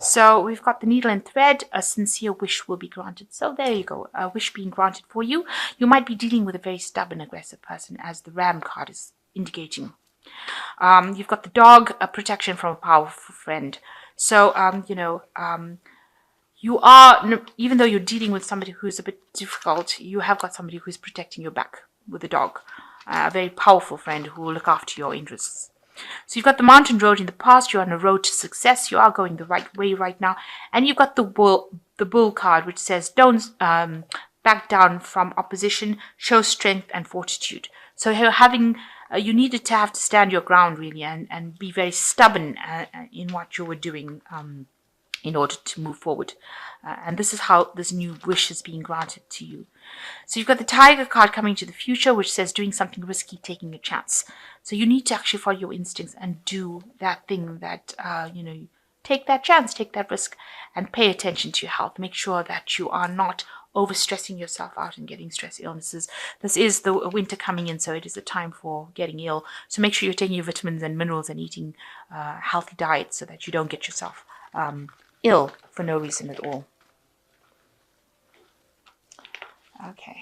So we've got the needle and thread. A sincere wish will be granted. So there you go. A wish being granted for you. You might be dealing with a very stubborn, aggressive person, as the ram card is indicating. You've got the dog, a protection from a powerful friend. So, you are, even though you're dealing with somebody who's a bit difficult, you have got somebody who's protecting your back with the dog. A very powerful friend who will look after your interests. So you've got the mountain road in the past. You're on a road to success. You are going the right way right now. And you've got the bull card, which says don't back down from opposition. Show strength and fortitude. So you're having you needed to have to stand your ground really and be very stubborn in what you were doing in order to move forward. And this is how this new wish is being granted to you. So you've got the tiger card coming to the future, which says doing something risky, taking a chance. So you need to actually follow your instincts and do that thing that, take that chance, take that risk, and pay attention to your health. Make sure that you are not overstressing yourself out and getting stress illnesses. This is the winter coming in, so it is a time for getting ill. So make sure you're taking your vitamins and minerals and eating healthy diets so that you don't get yourself ill for no reason at all. Okay.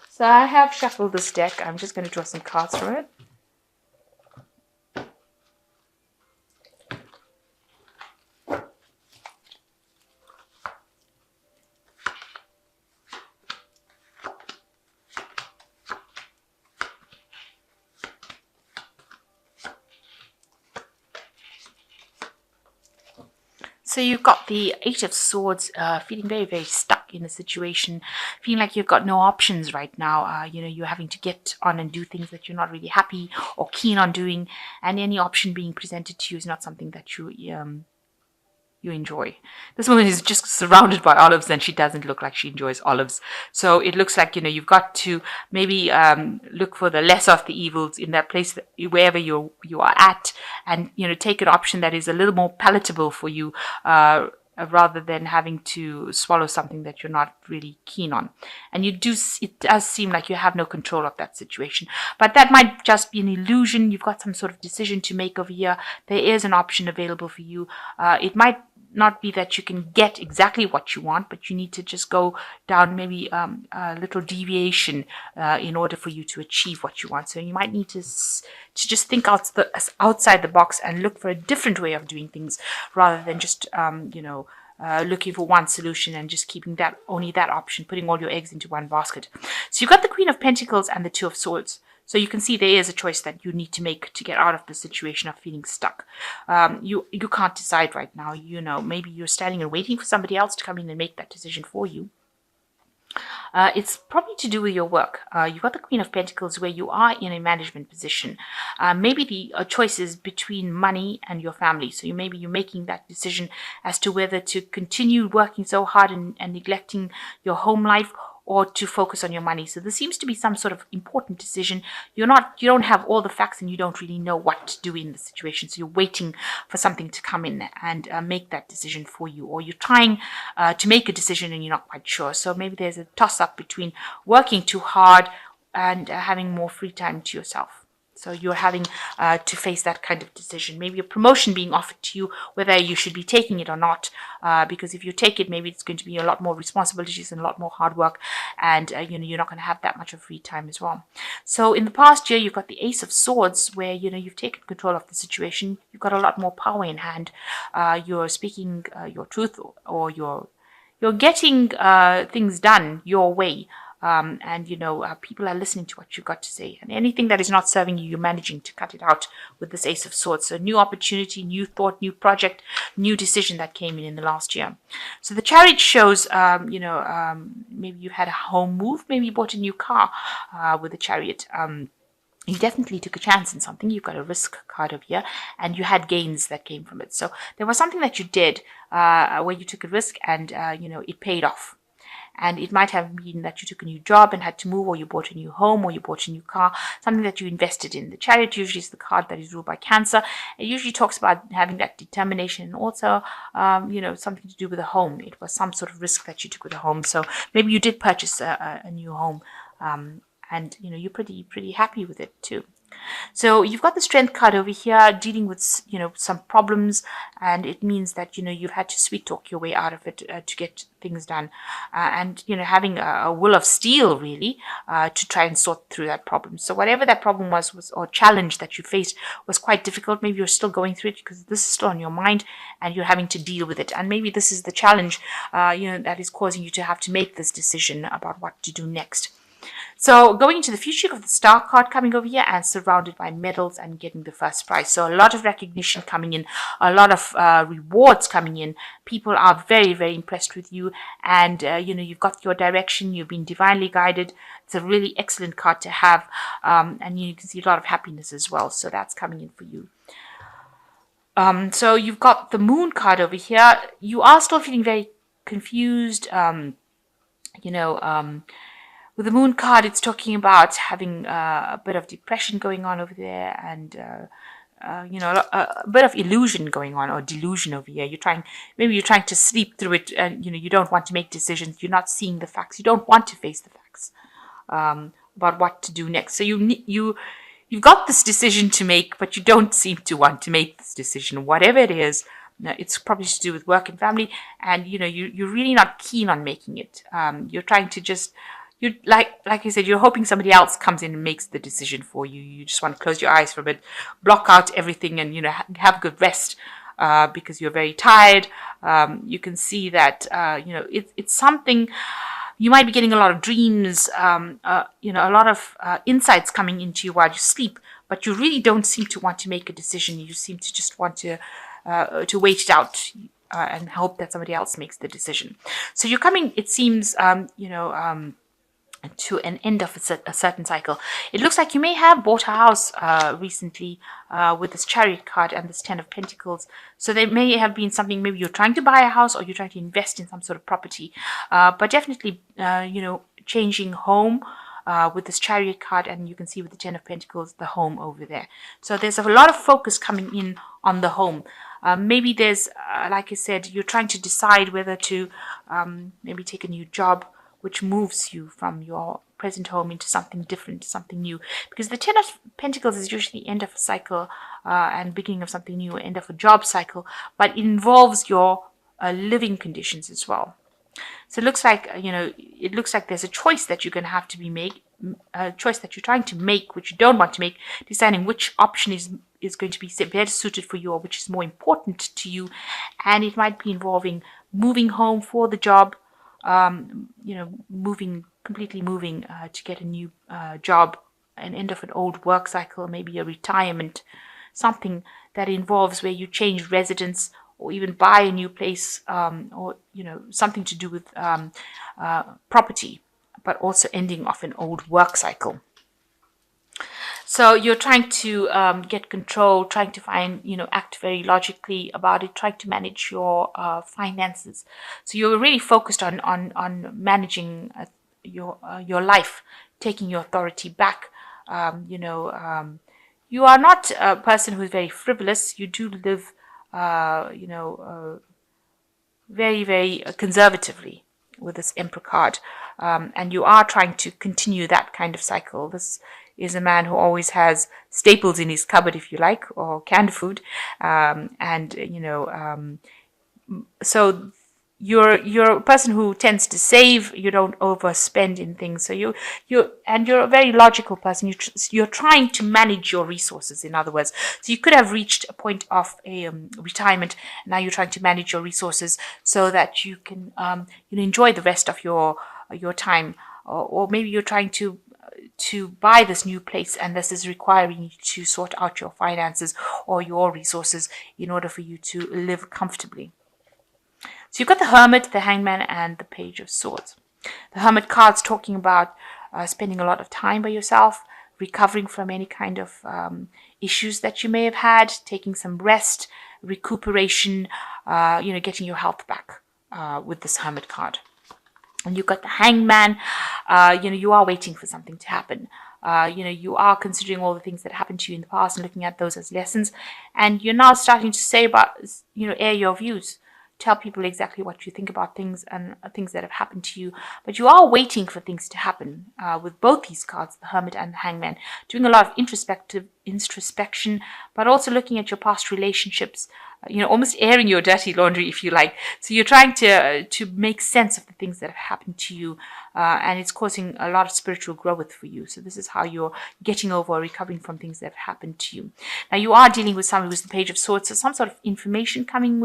So I have shuffled this deck. I'm just going to draw some cards from it. So you've got the Eight of Swords, feeling very, very stuck in a situation, feeling like you've got no options right now. You're having to get on and do things that you're not really happy or keen on doing, and any option being presented to you is not something that you enjoy. This woman is just surrounded by olives and she doesn't look like she enjoys olives. So it looks like, you've got to maybe look for the less of the evils in that place, wherever you are at, and, take an option that is a little more palatable for you, rather than having to swallow something that you're not really keen on. And it does seem like you have no control of that situation. But that might just be an illusion. You've got some sort of decision to make over here. There is an option available for you. It might not be that you can get exactly what you want, but you need to just go down maybe a little deviation in order for you to achieve what you want. So you might need to just think outside the box and look for a different way of doing things rather than just looking for one solution and just keeping only that option, putting all your eggs into one basket. So you've got the Queen of Pentacles and the Two of Swords. So you can see there is a choice that you need to make to get out of the situation of feeling stuck. You can't decide right now. Maybe you're standing and waiting for somebody else to come in and make that decision for you. It's probably to do with your work. You've got the Queen of Pentacles where you are in a management position. Maybe the choice is between money and your family. So maybe you're making that decision as to whether to continue working so hard and neglecting your home life, or to focus on your money. So there seems to be some sort of important decision. You don't have all the facts and you don't really know what to do in the situation. So you're waiting for something to come in and make that decision for you. Or you're trying to make a decision and you're not quite sure. So maybe there's a toss-up between working too hard and having more free time to yourself. So you're having to face that kind of decision. Maybe a promotion being offered to you, whether you should be taking it or not. Because if you take it, maybe it's going to be a lot more responsibilities and a lot more hard work. And, you're not going to have that much of free time as well. So in the past year, you've got the Ace of Swords where, you've taken control of the situation. You've got a lot more power in hand. You're speaking your truth, or you're getting things done your way. People are listening to what you've got to say. And anything that is not serving you, you're managing to cut it out with this Ace of Swords. So new opportunity, new thought, new project, new decision that came in the last year. So the Chariot shows, maybe you had a home move, maybe you bought a new car with the Chariot. You definitely took a chance in something. You've got a risk card over here, and you had gains that came from it. So there was something that you did where you took a risk and, it paid off. And it might have been that you took a new job and had to move, or you bought a new home, or you bought a new car, something that you invested in. The Chariot usually is the card that is ruled by Cancer. It usually talks about having that determination and also, something to do with a home. It was some sort of risk that you took with a home. So maybe you did purchase a new home. and you're pretty happy with it too. So you've got the strength card over here, dealing with some problems, and it means that you've had to sweet talk your way out of it to get things done, and having a will of steel really to try and sort through that problem. So whatever that problem was or challenge that you faced was quite difficult. Maybe you're still going through it because this is still on your mind, and you're having to deal with it. And maybe this is the challenge, that is causing you to have to make this decision about what to do next. So going into the future, of the star card coming over here and surrounded by medals and getting the first prize. So a lot of recognition coming in, a lot of rewards coming in. People are very, very impressed with you, and you've got your direction. You've been divinely guided. It's a really excellent card to have, and you can see a lot of happiness as well. So that's coming in for you. So you've got the moon card over here. You are still feeling very confused. With the moon card, it's talking about having a bit of depression going on over there, and a bit of illusion going on, or delusion over here. Maybe you're trying to sleep through it, and you don't want to make decisions. You're not seeing the facts. You don't want to face the facts about what to do next. So you've got this decision to make, but you don't seem to want to make this decision, whatever it is. It's probably to do with work and family, and you're really not keen on making it. You're trying to just. You like I said, you're hoping somebody else comes in and makes the decision for you. You just want to close your eyes for a bit, block out everything, and have a good rest because you're very tired. You can see that it's something. You might be getting a lot of dreams, a lot of insights coming into you while you sleep, but you really don't seem to want to make a decision. You seem to just want to wait it out and hope that somebody else makes the decision. So you're coming, it seems, to an end of a certain cycle. It looks like you may have bought a house recently with this Chariot card and this Ten of Pentacles. So there may have been something, maybe you're trying to buy a house or you're trying to invest in some sort of property. But definitely, changing home with this Chariot card, and you can see with the Ten of Pentacles, the home over there. So there's a lot of focus coming in on the home. Maybe there's, like I said, you're trying to decide whether to maybe take a new job, which moves you from your present home into something different, something new. Because the Ten of Pentacles is usually the end of a cycle and beginning of something new, end of a job cycle, but it involves your living conditions as well. So it looks like, there's a choice that you're going to have to be made, a choice that you're trying to make, which you don't want to make, deciding which option is going to be better suited for you or which is more important to you. And it might be involving moving home for the job, completely moving to get a new job, an end of an old work cycle, maybe a retirement, something that involves where you change residence or even buy a new place, or something to do with property, but also ending off an old work cycle. So you're trying to get control, trying to act very logically about it, trying to manage your finances. So you're really focused on managing your life, taking your authority back. You are not a person who's very frivolous. You do live, very, very conservatively with this Emperor card. And you are trying to continue that kind of cycle. This is a man who always has staples in his cupboard, if you like, or canned food. So you're a person who tends to save. You don't overspend in things. So you're a very logical person. You're trying to manage your resources, in other words. So you could have reached a point of a retirement. Now you're trying to manage your resources so that you can enjoy the rest of your time, or maybe you're trying to buy this new place, and this is requiring you to sort out your finances or your resources in order for you to live comfortably. So you've got the Hermit, the Hangman, and the Page of Swords. The Hermit card's talking about spending a lot of time by yourself, recovering from any kind of issues that you may have had, taking some rest, recuperation, getting your health back with this Hermit card. And you've got the Hangman. You are waiting for something to happen. You are considering all the things that happened to you in the past and looking at those as lessons. And you're now starting to say about, air your views. tell people exactly what you think about things and things that have happened to you, but you are waiting for things to happen with both these cards, the Hermit and the Hangman, doing a lot of introspection, but also looking at your past relationships, almost airing your dirty laundry, if you like. So you're trying to make sense of the things that have happened to you, and it's causing a lot of spiritual growth for you. So this is how you're getting over or recovering from things that have happened to you. Now you are dealing with somebody who's the Page of Swords, so some sort of information coming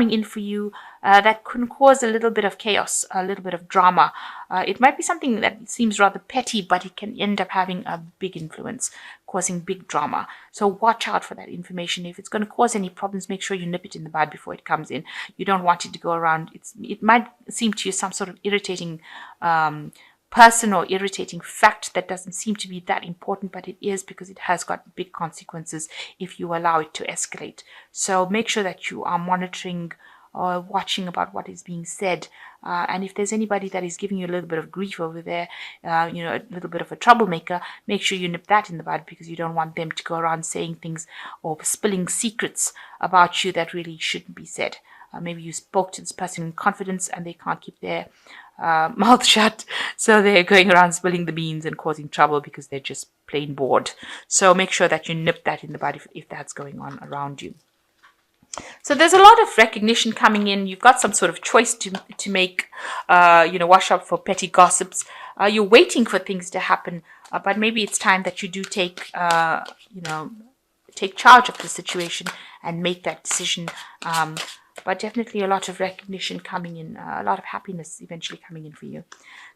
in for you that can cause a little bit of chaos, a little bit of drama. It might be something that seems rather petty, but it can end up having a big influence, causing big drama. So watch out for that information. If it's going to cause any problems, make sure you nip it in the bud before it comes in. You don't want it to go around. It might seem to you some sort of irritating person or irritating fact that doesn't seem to be that important, but it is, because it has got big consequences if you allow it to escalate. So make sure that you are monitoring or watching about what is being said. And if there's anybody that is giving you a little bit of grief over there, a little bit of a troublemaker, make sure you nip that in the bud, because you don't want them to go around saying things or spilling secrets about you that really shouldn't be said. Maybe you spoke to this person in confidence and they can't keep their mouth shut, so they're going around spilling the beans and causing trouble because they're just plain bored. So make sure that you nip that in the bud if that's going on around you. So there's a lot of recognition coming in. You've got some sort of choice to make. Watch out for petty gossips. You're waiting for things to happen, but maybe it's time that you do take charge of the situation and make that decision. But definitely a lot of recognition coming in, a lot of happiness eventually coming in for you.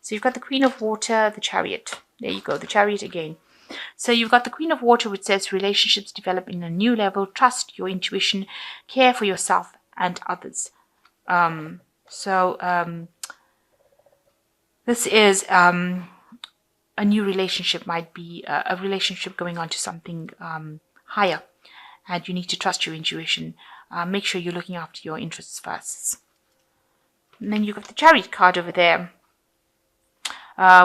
So you've got the Queen of Water, the Chariot. There you go, the Chariot again. So you've got the Queen of Water, which says relationships develop in a new level, trust your intuition, care for yourself and others. This is a new relationship, might be a relationship going on to something higher, and you need to trust your intuition. Make sure you're looking after your interests first. And then you've got the Chariot card over there,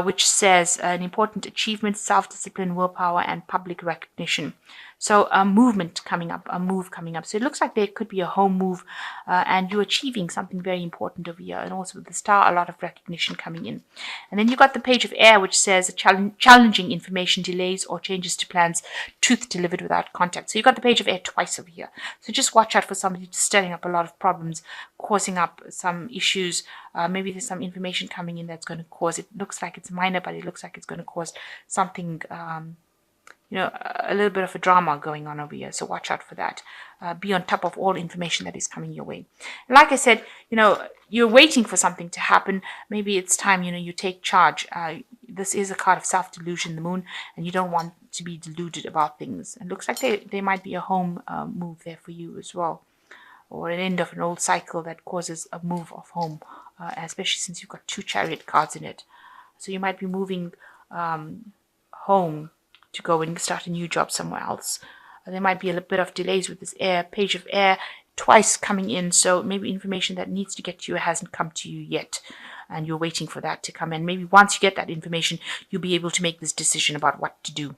which says an important achievement, self-discipline, willpower, and public recognition. So a movement coming up, a move coming up. So it looks like there could be a home move, and you're achieving something very important over here. And also with the Star, a lot of recognition coming in. And then you've got the Page of Air, which says challenging information, delays or changes to plans, truth delivered without contact. So you've got the Page of Air twice over here. So just watch out for somebody stirring up a lot of problems, causing up some issues. Maybe there's some information coming in that's going to cause, it looks like it's minor, but it looks like it's going to cause something, a little bit of a drama going on over here. So watch out for that. Be on top of all information that is coming your way. And like I said, you're waiting for something to happen. Maybe it's time, you take charge. This is a card of self-delusion, the Moon, and you don't want to be deluded about things. It looks like there might be a home move there for you as well, or an end of an old cycle that causes a move of home, especially since you've got two Chariot cards in it. So you might be moving home to go and start a new job somewhere else. There might be a little bit of delays with this Page of Air twice coming in, so maybe information that needs to get to you hasn't come to you yet, and you're waiting for that to come in. Maybe once you get that information, you'll be able to make this decision about what to do.